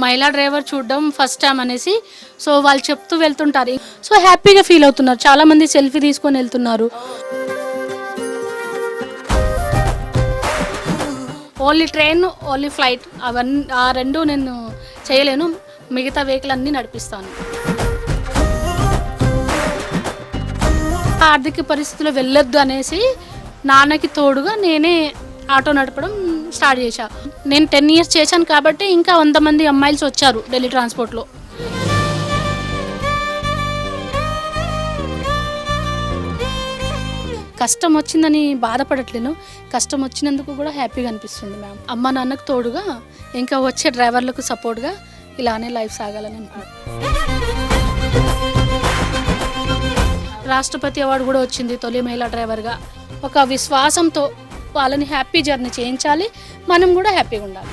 మహిళా డ్రైవర్ చూడడం first time అనేసి సో వాళ్ళు చెప్తూ వెళ్తుంటారు. సో హ్యాపీగా ఫీల్ అవుతున్నారు. చాలామంది సెల్ఫీ తీసుకొని వెళ్తున్నారు. ఓన్లీ ట్రైన్, ఓన్లీ ఫ్లైట్ అవన్నీ ఆ రెండు నేను చేయలేను. మిగతా వెహికల్ అన్నీ నడిపిస్తాను. ఆర్థిక పరిస్థితుల్లో వెళ్ళొద్దు అనేసి నాన్నకి తోడుగా నేనే ఆటో నడపడం స్టార్ట్ చేశా. నేను 10 years చేశాను కాబట్టి ఇంకా 100 మంది అమ్మాయిలు వచ్చారు ఢిల్లీ ట్రాన్స్పోర్ట్లో. కష్టం వచ్చిందని బాధపడట్లేను. కష్టం వచ్చినందుకు కూడా హ్యాపీగా అనిపిస్తుంది మ్యామ్. అమ్మ నాన్నకు తోడుగా ఇంకా వచ్చే డ్రైవర్లకు సపోర్ట్గా ఇలానే లైఫ్ సాగాలని అనుకుంటున్నాను. రాష్ట్రపతి అవార్డు కూడా వచ్చింది తొలి మహిళా డ్రైవర్గా. ఒక విశ్వాసంతో వాళ్ళని హ్యాపీ జర్నీ చేయించాలి, మనం కూడా హ్యాపీగా ఉండాలి.